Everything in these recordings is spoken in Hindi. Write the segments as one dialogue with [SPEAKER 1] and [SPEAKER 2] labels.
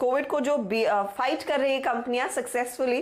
[SPEAKER 1] कोविड को जो फाइट कर रही कंपनियां सक्सेसफुली,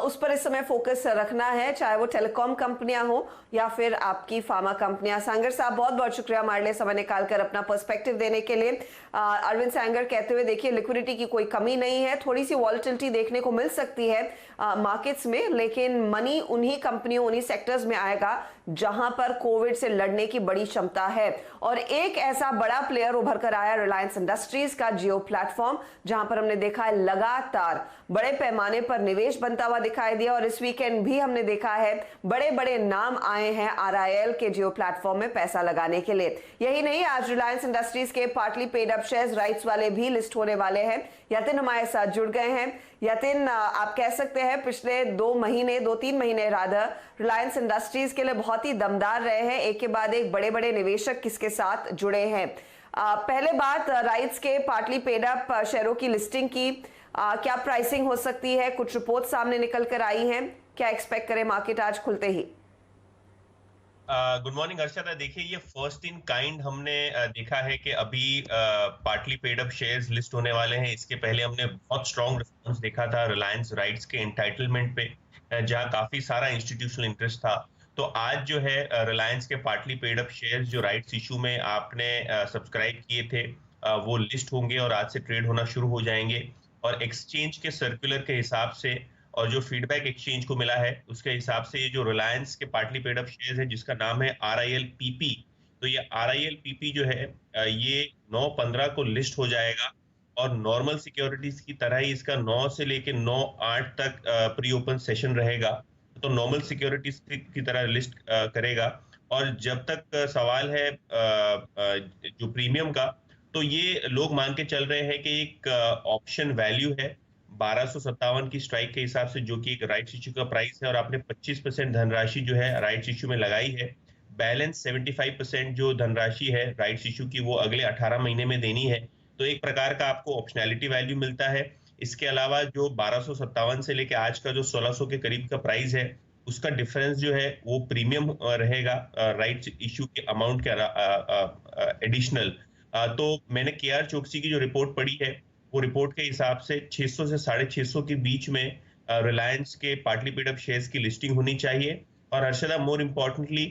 [SPEAKER 1] उस पर इस समय फोकस रखना है, चाहे वो टेलीकॉम कंपनियां हो या फिर आपकी फार्मा कंपनियां। सांगर साहब, बहुत बहुत शुक्रिया हमारे लिए समय निकालकर अपना पर्सपेक्टिव देने के लिए। अरविंद सांगर कहते हुए, देखिए लिक्विडिटी की कोई कमी नहीं है, थोड़ी सी वॉलेटिलिटी देखने को मिल सकती है मार्केट्स में, लेकिन मनी उन्हीं कंपनियों, उन्हीं सेक्टर्स में आएगा जहां पर कोविड से लड़ने की बड़ी क्षमता है। और एक ऐसा बड़ा प्लेयर उभर कर आया, रिलायंस इंडस्ट्रीज का जियो प्लेटफॉर्म, जहां पर हमने देखा है लगातार बड़े पैमाने पर निवेश बनता हुआ दिखाई दिया। और इस वीकेंड भी हमने देखा है बड़े बड़े नाम आए हैं आरआईएल के जियो प्लेटफॉर्म में पैसा लगाने के लिए। यही नहीं, आज रिलायंस इंडस्ट्रीज के partly paid up shares rights वाले भी लिस्ट होने वाले हैं। यतिन हमारे साथ जुड़ गए हैं। यतिन, आप कह सकते हैं पिछले 2-3 महीने रादर रिलायंस इंडस्ट्रीज के लिए बहुत ही दमदार रहे हैं, एक के बाद एक बड़े बड़े निवेशक किसके साथ जुड़े हैं। पहले बात राइट्स के पार्टली पेड अप शेयरों की लिस्टिंग की, क्या प्राइसिंग हो सकती है? कुछ रिपोर्ट सामने निकल कर आई हैं, क्या एक्सपेक्ट करें मार्केट आज खुलते ही?
[SPEAKER 2] Good morning Arshada. देखिए, ये फर्स्ट इन काइंड हमने देखा है कि अभी partly paid up shares list होने वाले हैं। इसके पहले हमने बहुत स्ट्रॉन्ग रिस्पॉन्स देखा था रिलायंस राइट्स के एंटाइटलमेंट पे, जहां काफी सारा इंस्टीट्यूशनल इंटरेस्ट था। तो आज जो है रिलायंस के पार्टली पेड अप शेयर्स जो राइट्स इशू में आपने सब्सक्राइब किए थे, वो लिस्ट होंगे और आज से ट्रेड होना शुरू हो जाएंगे। और एक्सचेंज के सर्कुलर के हिसाब से और जो फीडबैक एक्सचेंज को मिला है उसके हिसाब से ये जो रिलायंस के पार्टली पेड अप शेयर्स है, जिसका नाम है आरआईएल पीपी, तो ये आरआईएल पीपी जो है ये 9/15 को लिस्ट हो जाएगा। और नॉर्मल सिक्योरिटीज की तरह ही इसका 9 से लेकर 9/8 तक प्री ओपन सेशन रहेगा। तो नॉर्मल सिक्योरिटीज की तरह लिस्ट करेगा। और जब तक सवाल है जो प्रीमियम का, तो ये लोग मान के चल रहे हैं कि एक ऑप्शन वैल्यू है 1257 की स्ट्राइक के हिसाब से, जो कि एक राइट्स इश्यू का प्राइस है। और आपने 25% धनराशि जो है राइट्स इश्यू में लगाई है। बैलेंस 75% जो धनराशि है राइट्स इश्यू की, वो अगले 18 महीने में देनी है। तो एक प्रकार का आपको ऑप्शनैलिटी वैल्यू मिलता है। इसके अलावा जो 1257 से लेके आज का जो 1600 के करीब का प्राइस है, उसका डिफरेंस जो है वो प्रीमियम रहेगा राइट्स इश्यू के अमाउंट के एडिशनल। तो मैंने केआर चोकसी की जो रिपोर्ट पढ़ी है, वो रिपोर्ट के हिसाब से 600 से 650 के बीच में रिलायंस के पार्टली पेड अप शेयर्स की लिस्टिंग होनी चाहिए। और हर्षदा, मोर इम्पोर्टेंटली,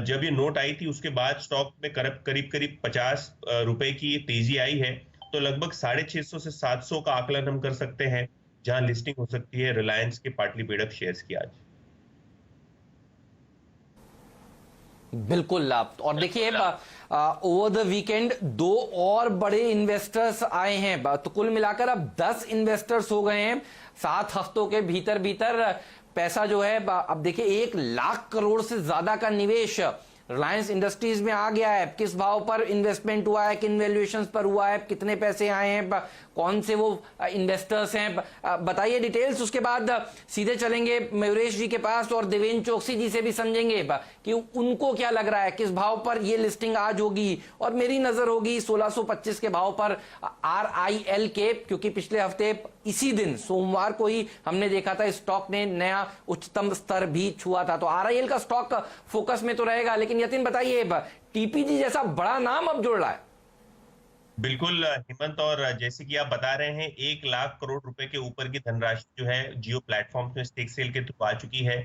[SPEAKER 2] जब ये नोट आई थी उसके बाद स्टॉक में करीब करीब 50 रुपए की तेजी आई है। तो लगभग 650 से 700 का आकलन हम कर सकते हैं जहां लिस्टिंग हो सकती है रिलायंस के पार्टली पेड अप शेयर्स की आज।
[SPEAKER 3] बिल्कुल। और देखिए, ओवर द वीकेंड 2 और बड़े इन्वेस्टर्स आए हैं, तो कुल मिलाकर अब 10 इन्वेस्टर्स हो गए हैं 7 हफ्तों के भीतर भीतर। पैसा जो है, अब देखिए 1 लाख करोड़ से ज्यादा का निवेश रिलायंस इंडस्ट्रीज में आ गया है। किस भाव पर इन्वेस्टमेंट हुआ है, किन वैल्यूएशंस पर हुआ है, कितने पैसे आए हैं, कौन से वो इन्वेस्टर्स हैं, बताइए डिटेल्स। उसके बाद सीधे चलेंगे मयूरेश जी के पास और देवेंद्र चौकसी जी से भी समझेंगे कि उनको क्या लग रहा है, किस भाव पर ये लिस्टिंग आज होगी। और मेरी नजर होगी 1625 के भाव पर आरआईएल के, क्योंकि पिछले हफ्ते इसी दिन सोमवार को ही हमने देखा था स्टॉक ने नया उच्चतम स्तर भी छुआ था। तो आरआईएल का स्टॉक फोकस में तो रहेगा, लेकिन यतिन बताइए, टीपीजी जैसा बड़ा नाम अब जुड़ रहा है।
[SPEAKER 2] बिल्कुल हेमंत, और जैसे कि आप बता रहे हैं 1 लाख करोड़ रुपए के ऊपर की धनराशि जो है जियो प्लेटफॉर्म में स्टेक सेल के थ्रू आ चुकी है।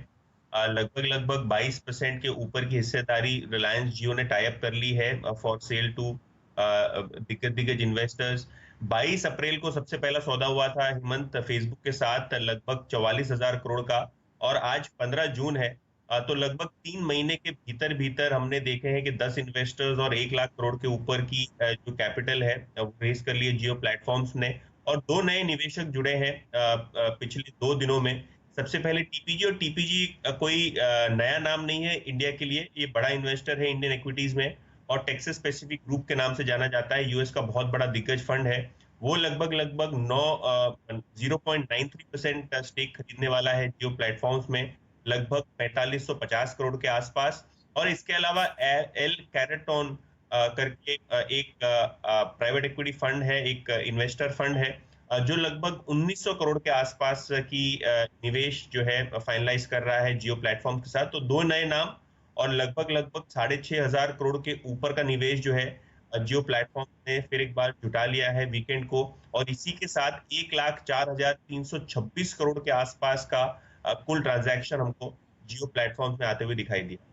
[SPEAKER 2] लगभग 22% के ऊपर की हिस्सेदारी रिलायंस जियो ने टाई अप कर ली है फॉर सेल टू दिग्गज इन्वेस्टर्स। 22 अप्रैल को सबसे पहला सौदा हुआ था हेमंत फेसबुक के साथ, लगभग 44,000 करोड़ का। और आज 15 जून है, तो लगभग 3 महीने के भीतर भीतर हमने देखे हैं कि 10 इन्वेस्टर्स और 1 लाख करोड़ के ऊपर की जो कैपिटल है वो रेज कर लिए जियो प्लेटफॉर्म्स ने। और 2 नए निवेशक जुड़े हैं पिछले 2 दिनों में। सबसे पहले टीपीजी, और टीपीजी कोई नया नाम नहीं है इंडिया के लिए, ये बड़ा इन्वेस्टर है इंडियन इक्विटीज में और टेक्सास पैसिफिक ग्रुप के नाम से जाना जाता है। यूएस का बहुत बड़ा दिग्गज फंड है। वो लगभग 0.93% स्टेक खरीदने वाला है जियो प्लेटफॉर्म्स में, लगभग 4550 करोड़ के आसपास। और इसके अलावा एल कैरेटोन करके एक प्राइवेट इक्विटी फंड है, एक इन्वेस्टर फंड है, जो लगभग 1900 करोड़ के आसपास की निवेश जो है फाइनलाइज कर रहा है जियो प्लेटफॉर्म के साथ। तो 2 नए नाम और लगभग 6,500 करोड़ के ऊपर का निवेश जो है जियो प्लेटफॉर्म ने फिर एक बार जुटा लिया है वीकेंड को, और इसी के साथ 1,04,326 करोड़ के आसपास का कुल ट्रांजैक्शन हमको जियो प्लेटफॉर्म में आते हुए दिखाई दिया।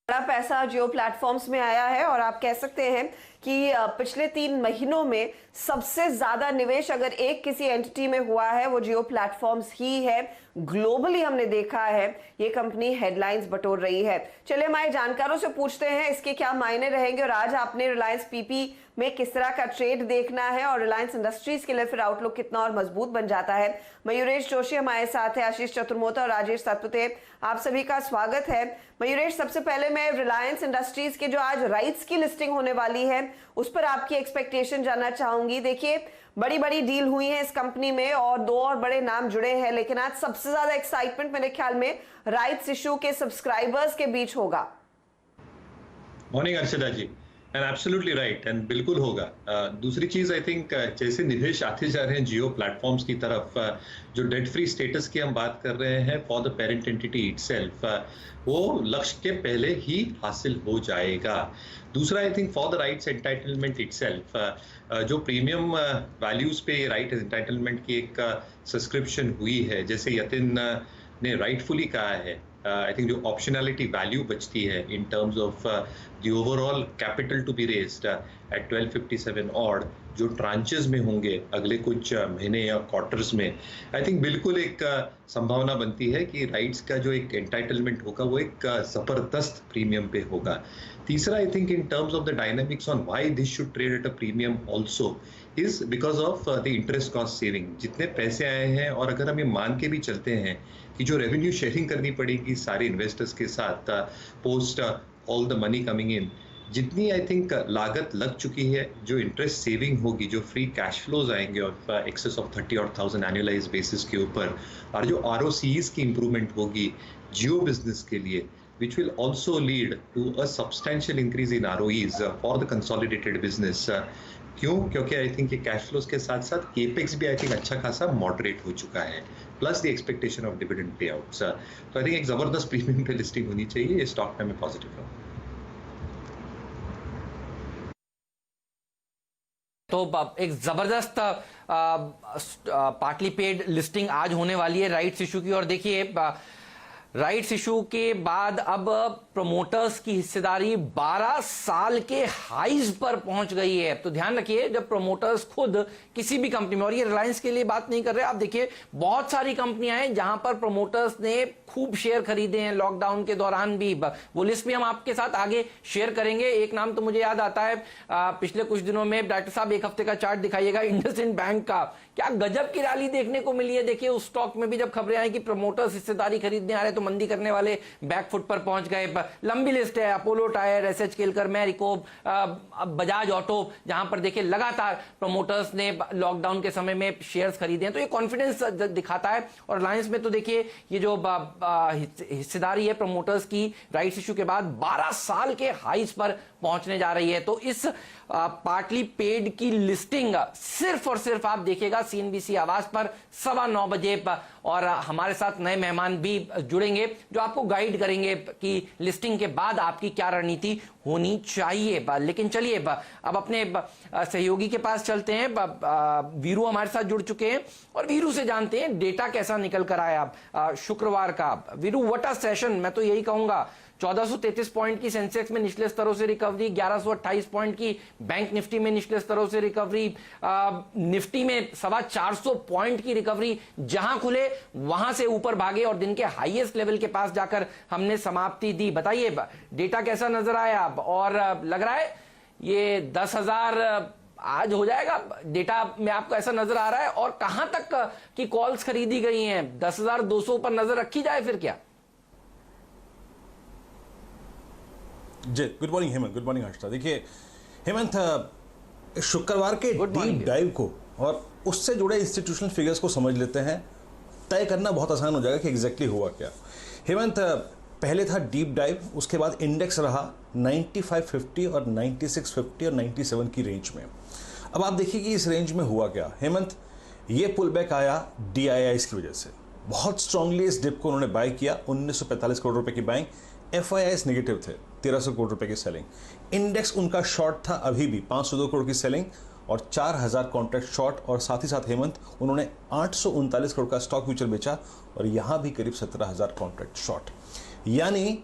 [SPEAKER 1] बड़ा पैसा जियो प्लेटफॉर्म्स में आया है और आप कह सकते हैं कि पिछले 3 महीनों में सबसे ज्यादा निवेश अगर एक किसी एंटिटी में हुआ है वो जियो प्लेटफॉर्म्स ही है। ग्लोबली हमने देखा है ये कंपनी हेडलाइंस बटोर रही है। चलिए हमारे जानकारों से पूछते हैं इसके क्या मायने रहेंगे और आज आपने रिलायंस पीपी में किस तरह का ट्रेड देखना है और रिलायंस इंडस्ट्रीज के लिए फिर आउटलुक कितना और मजबूत बन जाता है। मयूरेश जोशी हमारे साथ है, आशीष चतुर्मोता और राजेश सतपुते, आप सभी का स्वागत है। मयूरेश, सबसे पहले मैं रिलायंस इंडस्ट्रीज के जो आज राइट्स की लिस्टिंग होने वाली है उस पर आपकी एक्सपेक्टेशन जानना चाहूंगी। देखिए बड़ी बड़ी डील हुई है इस कंपनी में और 2 और बड़े नाम जुड़े हैं, लेकिन आज सबसे ज्यादा एक्साइटमेंट मेरे ख्याल में राइट्स इशू के सब्सक्राइबर्स के बीच होगा।
[SPEAKER 4] Morning Arshada ji, and absolutely right, and बिल्कुल होगा। दूसरी चीज आई थिंक जैसे निवेश आते जा रहे हैं जियो प्लेटफॉर्म्स की तरफ, जो डेट फ्री स्टेटस की हम बात कर रहे हैं for the parent entity itself, वो लक्ष्य के पहले ही हासिल हो जाएगा। दूसरा I think for the rights entitlement itself, जो प्रीमियम वैल्यूज पे राइट एंटाइटलमेंट की एक सब्सक्रिप्शन हुई है, जैसे यतिन ने राइटफुली कहा है, आई थिंक जो ऑप्शनैलिटी वैल्यू बचती है in terms of the overall capital to be raised at 1257 odd, जो ट्रांचेस में होंगे अगले कुछ महीने या क्वार्टर्स में, आई थिंक बिल्कुल एक संभावना बनती है कि राइट्स का जो एक एंटाइटलमेंट होगा वो एक जबरदस्त प्रीमियम पे होगा। तीसरा I think in terms of the dynamics on why this should trade at a premium also is because of the interest cost saving. जितने पैसे आए हैं और अगर हम ये मान के भी चलते हैं कि जो रेवेन्यू शेयरिंग करनी पड़ेगी सारे इन्वेस्टर्स के साथ post all the money coming in, जितनी आई थिंक लागत लग चुकी है, जो इंटरेस्ट सेविंग होगी, जो फ्री कैश फ्लोज आएंगे और एक्सेस ऑफ 30,000 एनुअलाइज बेसिस के ऊपर, और जो ROCEs की इंप्रूवमेंट होगी जियो बिजनेस के लिए, which will also lead to a substantial increase in ROEs for the consolidated business. क्यों? क्योंकि आई थिंक ये कैश फ्लोज के साथ साथ केपेक्स भी आई थिंक अच्छा खासा मॉडरेट हो चुका है, plus the expectation of dividend pay outs. तो आई थिंक एक जबरदस्त प्रीमियम पे लिस्टिंग होनी चाहिए, ये स्टॉक में मैं पॉजिटिव रहूं।
[SPEAKER 3] तो एक जबरदस्त पार्टली पेड लिस्टिंग आज होने वाली है राइट्स इशू की। और देखिए राइट्स इशू के बाद अब प्रमोटर्स की हिस्सेदारी 12 साल के हाईज पर पहुंच गई है। तो ध्यान रखिए जब प्रमोटर्स खुद किसी भी कंपनी में, और ये रिलायंस के लिए बात नहीं कर रहे, आप देखिए बहुत सारी कंपनियां हैं जहां पर प्रमोटर्स ने खूब शेयर खरीदे हैं लॉकडाउन के दौरान भी। वो लिस्ट भी हम आपके साथ आगे शेयर करेंगे। एक नाम तो मुझे याद आता है, पिछले कुछ दिनों में डॉक्टर साहब एक हफ्ते का चार्ट दिखाइएगा इंडसइंड बैंक का, क्या गजब की रैली देखने को मिली है। देखिए उस स्टॉक में भी जब खबरें आई कि प्रमोटर्स हिस्सेदारी खरीदने आ रहे तो मंदी करने वाले बैकफुट पर पहुंच गए। लंबी लिस्ट है, Apollo tyre, SH Kelkar, Marico, Bajaj auto, जहां पर देखिए लगातार प्रमोटर्स ने लॉकडाउन के समय में शेयर्स खरीदे हैं। तो ये कॉन्फिडेंस दिखाता है। और रिलायंस में तो देखिए ये जो हिस्सेदारी है प्रमोटर्स की राइट्स इशू के बाद 12 साल के हाईज पर पहुंचने जा रही है। तो इस पार्टली पेड की लिस्टिंग सिर्फ और सिर्फ आप देखिएगा CNBC आवाज पर 9:15 बजे, और हमारे साथ नए मेहमान भी जुड़ेंगे जो आपको गाइड करेंगे कि लिस्टिंग के बाद आपकी क्या रणनीति होनी चाहिए। लेकिन चलिए अब अपने सहयोगी के पास चलते हैं। वीरू हमारे साथ जुड़ चुके हैं और वीरू से जानते हैं डेटा कैसा निकल कर आया शुक्रवार का। वीरू, व्हाट अ सेशन, मैं तो यही कहूंगा। 1433 पॉइंट की सेंसेक्स में निचले स्तरों से रिकवरी, 1128 पॉइंट की बैंक निफ्टी में निचले स्तरों से रिकवरी, निफ्टी में 425 पॉइंट की रिकवरी, जहां खुले वहां से ऊपर भागे और दिन के हाईएस्ट लेवल के पास जाकर हमने समाप्ति दी। बताइए डेटा कैसा नजर आया और लग रहा है ये 10,000 आज हो जाएगा? डेटा में आपको ऐसा नजर आ रहा है? और कहां तक की कॉल्स खरीदी गई हैं? 10,200 पर नजर रखी जाए फिर क्या?
[SPEAKER 5] जी, good morning Hemant, good morning Harshada. देखिए हेमंत, शुक्रवार के डीप डाइव को और उससे जुड़े इंस्टीट्यूशनल फिगर्स को समझ लेते हैं, तय करना बहुत आसान हो जाएगा कि एग्जैक्टली हुआ क्या। हेमंत, पहले था डीप डाइव, उसके बाद इंडेक्स रहा 9550 और 9650 और 97 की रेंज में। अब आप देखिए कि इस रेंज में हुआ क्या। हेमंत, ये पुल बैक आया DIIs की वजह से, बहुत स्ट्रांगली इस डिप को उन्होंने बाय किया, 1945 करोड़ रुपए की बाइंग। FIIs नेगेटिव थे, 1300 करोड़ रुपए की सेलिंग। इंडेक्स उनका शॉर्ट था, अभी भी 502 करोड़ की सेलिंग और 4000 कॉन्ट्रैक्ट शॉर्ट, और साथ ही साथ हेमंत उन्होंने 839 करोड़ का स्टॉक फ्यूचर बेचा और यहां भी करीब 17000 कॉन्ट्रैक्ट शॉर्ट। यानी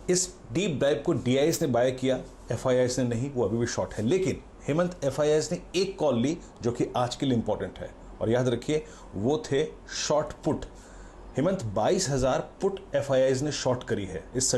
[SPEAKER 5] इस डीप डाइव को डीआईएस ने बाय किया, एफआईआईएस ने नहीं, वो अभी भी शॉर्ट है। लेकिन हेमंत एफआईआईएस ने एक कॉल ली जो कि आज के लिए इंपॉर्टेंट है, और याद रखिए वो थे शॉर्ट पुट। हेमंत 22,000 पुट एफआईआईएस ने शॉर्ट करी है इस